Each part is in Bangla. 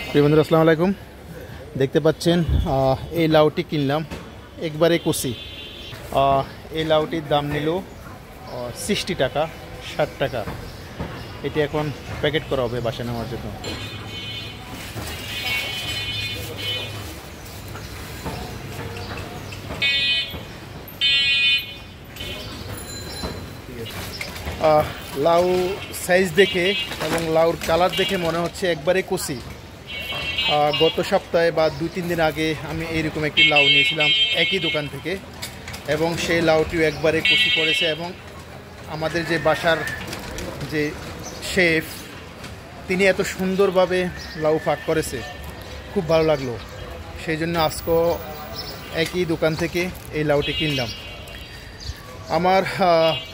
প্রিয় বন্ধুরা আসসালামু আলাইকুম। দেখতে পাচ্ছেন এই লাউটি কিনলাম একবারে কুচি। এই লাউটির দাম নিল 60 টাকা 60 টাকা। এটি এখন প্যাকেট করা হবে বাসায় নেওয়ার জন্য। লাউ সাইজ দেখে এবং লাউর কালার দেখে মনে হচ্ছে একবারে কুচি। গত সপ্তাহে বা 2-3 দিন আগে আমি এইরকম একটি লাউ নিয়েছিলাম একই দোকান থেকে, এবং সেই লাউটিও একবারে কুচি পড়েছে। এবং আমাদের যে বাসার যে শেফ, তিনি এত সুন্দরভাবে লাউ পাক করেছে, খুব ভালো লাগলো। সেই জন্য আজকেও একই দোকান থেকে এই লাউটি কিনলাম। আমার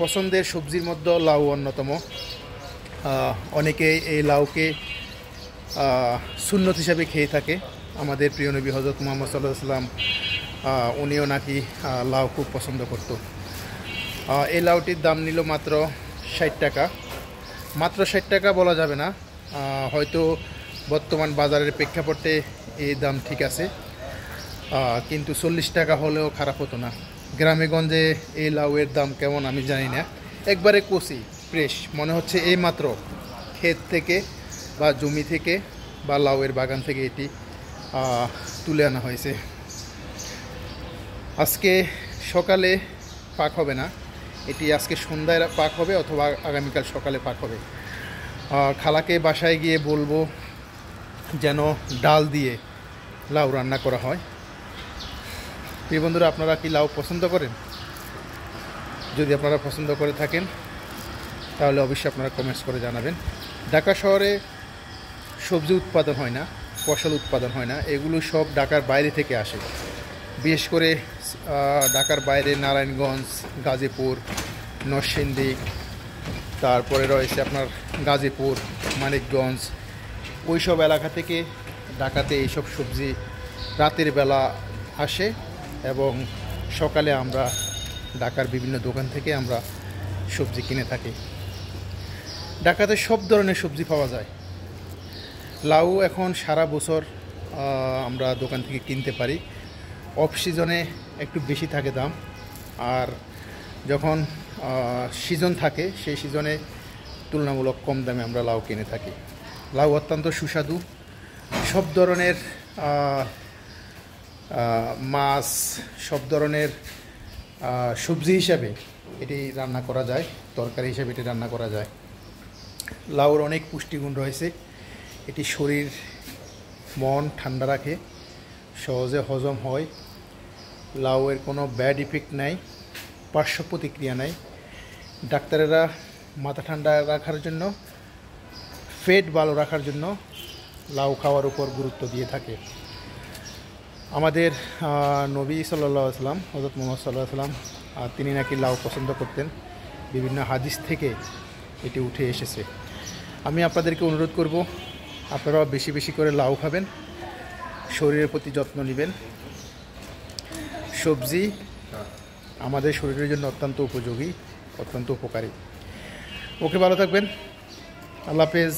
পছন্দের সবজির মধ্যে লাউ অন্যতম। অনেকে এই লাউকে সুন্নত হিসাবে খেয়ে থাকে। আমাদের প্রিয় নবী হযরত মুহাম্মদ সাল্লাল্লাহু আলাইহি ওয়াসাল্লাম উনিও নাকি লাউ খুব পছন্দ করত। এই লাউটির দাম নিল মাত্র 60 টাকা। মাত্র 60 টাকা বলা যাবে না, হয়তো বর্তমান বাজারের প্রেক্ষাপটে এই দাম ঠিক আছে, কিন্তু 40 টাকা হলেও খারাপ হতো না। গ্রামে গঞ্জে এই লাউয়ের দাম কেমন আমি জানি না। একবারে কচি ফ্রেশ মনে হচ্ছে, এই মাত্র ক্ষেত থেকে বা জমি থেকে বা লাউয়ের বাগান থেকে এটি তুলে আনা হয়েছে। আজকে সকালে পাক হবে না, এটি আজকে সন্ধ্যায় পাক হবে অথবা আগামীকাল সকালে পাক হবে। খালাকে বাসায় গিয়ে বলবো যেন ডাল দিয়ে লাউ রান্না করা হয়। প্রিয় বন্ধুরা, আপনারা কি লাউ পছন্দ করেন? যদি আপনারা পছন্দ করে থাকেন তাহলে অবশ্যই আপনারা কমেন্টস করে জানাবেন। ঢাকা শহরে সবজি উৎপাদন হয় না, ফসল উৎপাদন হয় না, এগুলো সব ঢাকার বাইরে থেকে আসে। বিশেষ করে ঢাকার বাইরে নারায়ণগঞ্জ, গাজীপুর, নরসিংদী, তারপরে রয়েছে আপনার গাজীপুর, মানিকগঞ্জ, ওই সব এলাকা থেকে ঢাকাতে এইসব সবজি রাতের বেলা আসে এবং সকালে আমরা ঢাকার বিভিন্ন দোকান থেকে আমরা সবজি কিনে থাকি। ঢাকাতে সব ধরনের সবজি পাওয়া যায়। লাউ এখন সারা বছর আমরা দোকান থেকে কিনতে পারি। অফ সিজনে একটু বেশি থাকে দাম, আর যখন সিজন থাকে সেই সিজনে তুলনামূলক কম দামে আমরা লাউ কিনে থাকি। লাউ অত্যন্ত সুস্বাদু। সব ধরনের মাছ, সব ধরনের সবজি হিসাবে এটি রান্না করা যায়, তরকারি হিসাবে এটি রান্না করা যায়। লাউর অনেক পুষ্টিগুণ রয়েছে। এটি শরীর মন ঠান্ডা রাখে, সহজে হজম হয়। লাউয়ের কোনো ব্যাড ইফেক্ট নাই, পার্শ্ব প্রতিক্রিয়া নাই। ডাক্তারেরা মাথা ঠান্ডা রাখার জন্য, পেট ভালো রাখার জন্য লাউ খাওয়ার উপর গুরুত্ব দিয়ে থাকে। আমাদের নবী সাল্লাল্লাহু আলাইহি ওয়াসাল্লাম, হযরত মুহাম্মদ সাল্লাল্লাহু আলাইহি ওয়াসাল্লাম, তিনি নাকি লাউ পছন্দ করতেন। বিভিন্ন হাদিস থেকে এটি উঠে এসেছে। আমি আপনাদেরকে অনুরোধ করব, আপনারাও বেশি বেশি করে লাউ খাবেন, শরীরের প্রতি যত্ন নেবেন। সবজি আমাদের শরীরের জন্য অত্যন্ত উপযোগী, অত্যন্ত উপকারী। ওকে, ভালো থাকবেন। আল্লাহ হাফেজ।